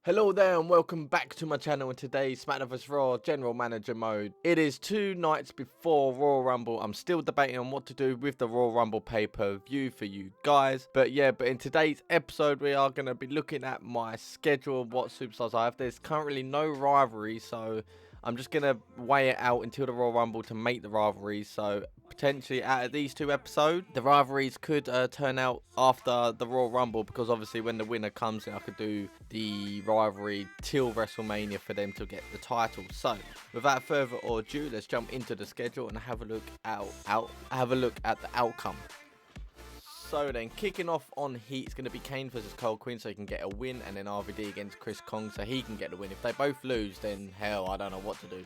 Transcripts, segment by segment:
Hello there and welcome back to my channel. And today, Smackdown Vs Raw General Manager mode. It is 2 nights before Royal Rumble. I'm still debating on what to do with the Royal Rumble pay-per-view for you guys. But in today's episode, we are going to be looking at my schedule of what superstars I have. There's currently no rivalry, so I'm just going to weigh it out until the Royal Rumble to make the rivalries. So potentially out of these 2 episodes, the rivalries could turn out after the Royal Rumble, because obviously when the winner comes in, I could do the rivalry till WrestleMania for them to get the title. So without further ado, let's jump into the schedule and have a look at the outcome. So then, kicking off on Heat is going to be Kane versus Cole Quinn, so he can get a win, and then RVD against Chris Kong, so he can get the win. If they both lose, then hell, I don't know what to do.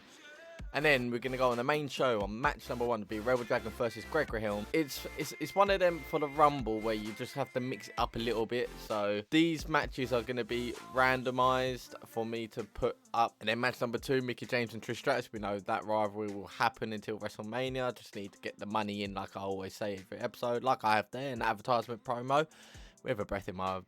And then we're going to go on the main show on match number 1 to be Rebel Dragon versus Gregory Helm. It's one of them for the Rumble where you just have to mix it up a little bit. So these matches are going to be randomized for me to put up. And then match number 2, Mickie James and Trish Stratus. We know that rivalry will happen until WrestleMania. I just need to get the money in, like I always say every episode, like I have there in the advertisement promo. With a breath in my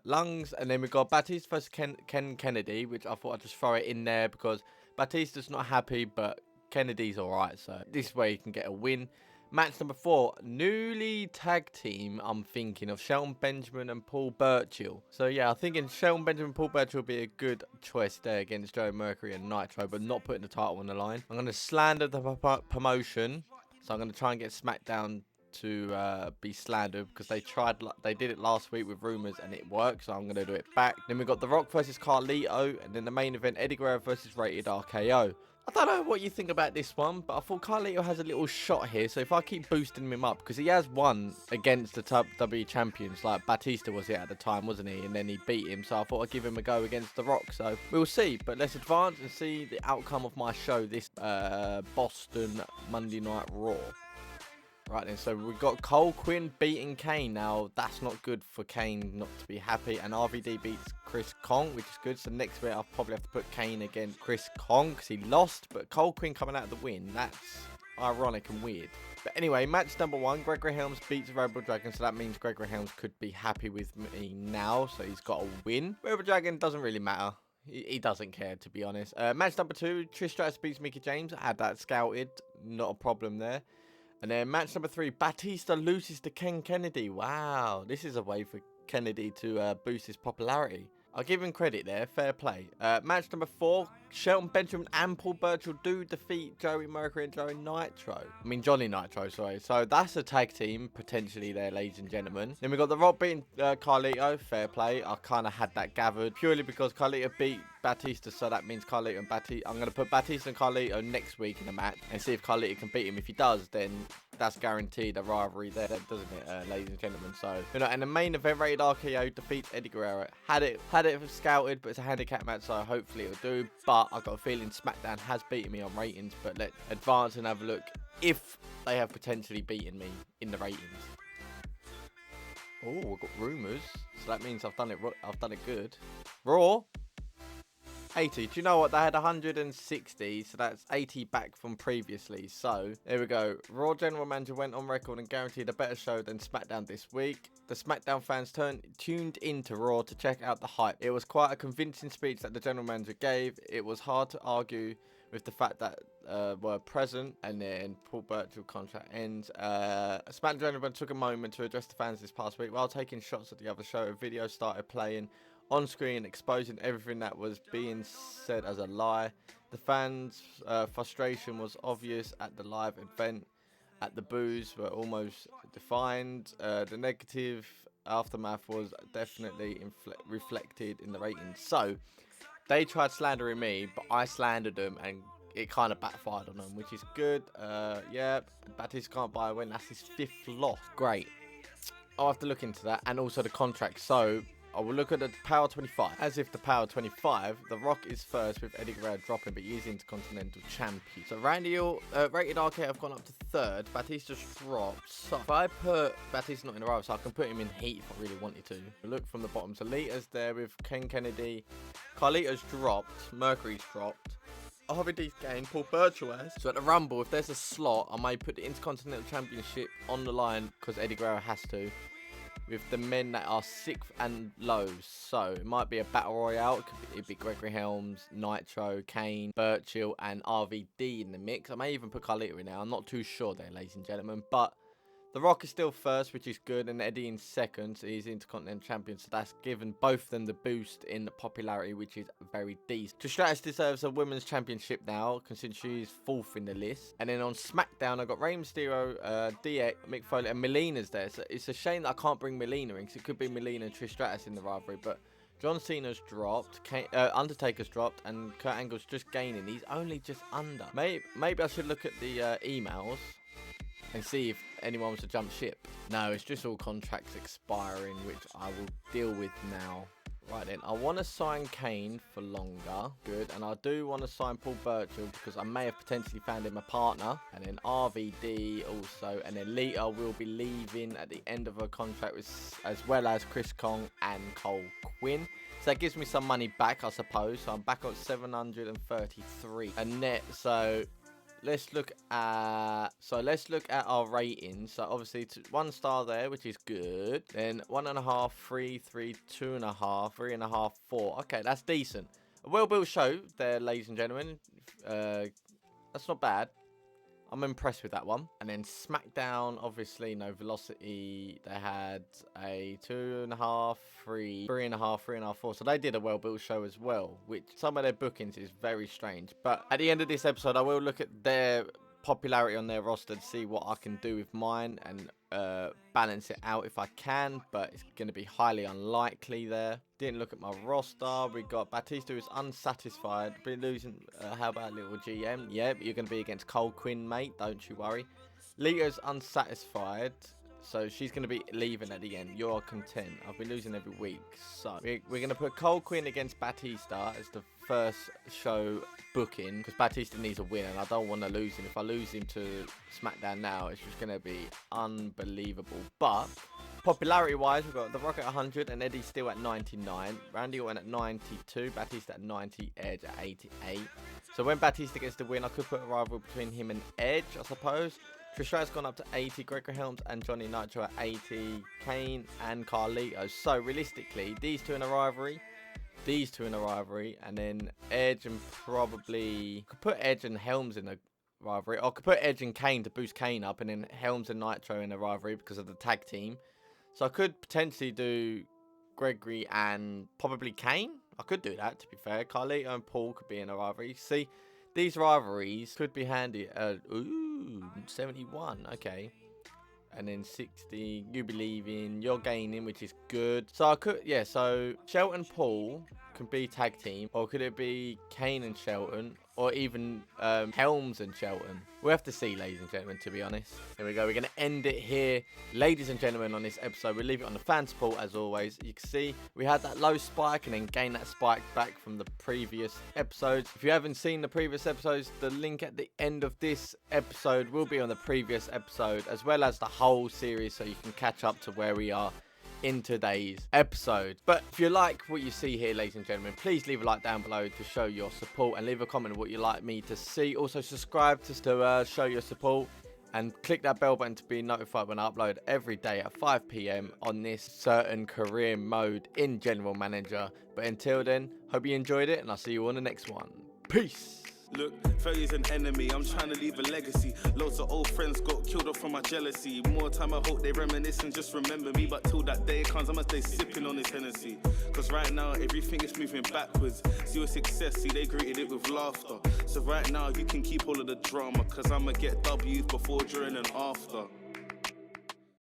lungs. And then we've got Batista versus Ken Kennedy, which I thought I'd just throw it in there because Batista's not happy, but Kennedy's alright, so this way you can get a win. Match number 4, newly tag team, I'm thinking of Shelton Benjamin and Paul Burchill. So yeah, I'm thinking Shelton Benjamin and Paul Burchill will be a good choice there against Joe Mercury and Nitro, but not putting the title on the line. I'm going to slander the promotion, so I'm going to try and get Smackdown to be slandered, because they did it last week with rumors and it worked, so I'm going to do it back. Then we got The Rock versus Carlito, and then the main event, Eddie Guerrero versus Rated RKO. I don't know what you think about this one, but I thought Carlito has a little shot here, so if I keep boosting him up, because he has won against the WWE champions, like Batista was it at the time, wasn't he? And then he beat him, so I thought I'd give him a go against The Rock, so we'll see. But let's advance and see the outcome of my show this Boston Monday Night Raw. Right then, so we've got Cole Quinn beating Kane. Now, that's not good for Kane not to be happy. And RVD beats Chris Kong, which is good. So next week, I'll probably have to put Kane against Chris Kong because he lost. But Cole Quinn coming out of the win, that's ironic and weird. But anyway, match number 1, Gregory Helms beats Rebel Dragon. So that means Gregory Helms could be happy with me now. So he's got a win. Rebel Dragon doesn't really matter. He doesn't care, to be honest. Match number 2, Trish Stratus beats Mickie James. I had that scouted. Not a problem there. And then match number 3, Batista loses to Ken Kennedy. Wow, this is a way for Kennedy to boost his popularity. I'll give him credit there, fair play. Match number 4, Shelton Benjamin and Paul Burchill do defeat Joey Mercury and Johnny Nitro, sorry. So that's a tag team, potentially there, ladies and gentlemen. Then we got The Rock beating Carlito, fair play. I kind of had that gathered, purely because Carlito beat Batista, so that means Carlito and Batista. I'm going to put Batista and Carlito next week in the match and see if Carlito can beat him. If he does, then that's guaranteed a rivalry there, doesn't it, ladies and gentlemen? So, and the main event, Rated RKO defeats Eddie Guerrero. Had it scouted, but it's a handicap match, so hopefully it'll do. But I've got a feeling Smackdown has beaten me on ratings, but let's advance and have a look if they have potentially beaten me in the ratings. Oh, we've got rumours, so that means I've done it good. Raw 80. Do you know what? They had 160, so that's 80 back from previously. So there we go. Raw General Manager went on record and guaranteed a better show than SmackDown this week. The SmackDown fans tuned into Raw to check out the hype. It was quite a convincing speech that the General Manager gave. It was hard to argue with the fact that were present. And then Paul Burchill contract ends. SmackDown General took a moment to address the fans this past week while taking shots at the other show. A video started playing on screen, exposing everything that was being said as a lie. The fans' frustration was obvious at the live event. At the boos were almost defined. The negative aftermath was definitely reflected in the ratings. So they tried slandering me, but I slandered them, and it kind of backfired on them, which is good. Yeah, Batista can't buy a win. That's his 5th loss. Great. I'll have to look into that, and also the contract. So I will look at the Power 25. As if the Power 25, The Rock is first with Eddie Guerrero dropping, but he's Intercontinental Champion. So Rated RKO have gone up to 3rd. Batista's dropped. So if I put Batista not in a row, so I can put him in Heat if I really wanted to. Look from the bottom. So Lita's there with Ken Kennedy. Carlito's dropped. Mercury's dropped. RVD's game, Paul Burchill has. So at the Rumble, if there's a slot, I may put the Intercontinental Championship on the line because Eddie Guerrero has to. with the men that are 6th and lows. So it might be a battle royale. It'd be Gregory Helms, Nitro, Kane, Birchill, and RVD in the mix. I may even put Carlito in there. I'm not too sure there, ladies and gentlemen. But The Rock is still first, which is good, and Eddie in second. So he's Intercontinental Champion, so that's given both of them the boost in the popularity, which is very decent. Trish Stratus deserves a Women's Championship now, considering she's 4th in the list. And then on SmackDown, I've got Rey Mysterio, DX, Mick Foley, and Melina's there. So it's a shame that I can't bring Melina in, because it could be Melina and Trish Stratus in the rivalry, but John Cena's dropped, Undertaker's dropped, and Kurt Angle's just gaining. He's only just under. Maybe I should look at the emails and see if anyone wants to jump ship. No, it's just all contracts expiring, which I will deal with now. Right then, I want to sign Kane for longer. Good. And I do want to sign Paul Burchill because I may have potentially found him a partner. And then RVD also. And then Lita will be leaving at the end of her contract, with, as well as Chris Kong and Cole Quinn. So that gives me some money back, I suppose. So I'm back on 733 a net. So let's look at our ratings. So obviously 1 star there, which is good. Then 1.5, 3, 3, 2.5, 3.5, 4. Okay, that's decent. A well-built show there, ladies and gentlemen. That's not bad. I'm impressed with that one. And then SmackDown, obviously no velocity. They had a 2.5, 3, 3.5, 3.5, 4. So they did a well-built show as well, which some of their bookings is very strange. But at the end of this episode, I will look at their popularity on their roster to see what I can do with mine and balance it out if I can, but it's going to be highly unlikely there. Didn't look at my roster. We got Batista, who's unsatisfied. Been losing. How about little GM? Yeah, but you're going to be against Cole Quinn, mate. Don't you worry. Lita's unsatisfied, so she's going to be leaving at the end. You're content. I've been losing every week. So we're going to put Cole Quinn against Batista as the first show booking, because Batista needs a win and I don't want to lose him. If I lose him to SmackDown now, it's just going to be unbelievable. But popularity wise, we've got The Rock at 100 and Eddie still at 99, Randy Orton at 92, Batista at 90, Edge at 88. So when Batista gets the win, I could put a rival between him and Edge, I suppose. Trish Stratus gone up to 80, Gregory Helms and Johnny Nitro at 80, Kane and Carlito. So realistically, these two in a rivalry, and then Edge and probably could put Edge and Helms in a rivalry, or could put Edge and Kane to boost Kane up, and then Helms and Nitro in a rivalry because of the tag team. So I could potentially do Gregory and probably Kane. I could do that, to be fair. Carlito and Paul could be in a rivalry. See, these rivalries could be handy. Ooh, 71. Okay. And then 60, you be leaving, you're gaining, which is good. So I could, yeah, so Shelton Paul can be tag team, or could it be Kane and Shelton, or even Helms and Shelton? We'll have to see, ladies and gentlemen, to be honest. Here we go, we're going to end it here, ladies and gentlemen, on this episode. We'll leave it on the fan support, as always. You can see we had that low spike and then gained that spike back from the previous episodes. If you haven't seen the previous episodes, the link at the end of this episode will be on the previous episode, as well as the whole series, so you can catch up to where we are in today's episode. But if you like what you see here, ladies and gentlemen, please leave a like down below to show your support, and leave a comment on what you'd like me to see. Also subscribe to show your support, and click that bell button to be notified when I upload every day at 5 PM on this certain career mode in General Manager. But until then, hope you enjoyed it, and I'll see you on the next one. Peace. Look, failure's an enemy, I'm trying to leave a legacy. Loads of old friends got killed off from my jealousy. More time I hope they reminisce and just remember me. But till that day comes, I'ma stay sipping on this Hennessy. Cause right now, everything is moving backwards. See your success, see they greeted it with laughter. So right now, you can keep all of the drama, cause I'ma get W's before, during and after.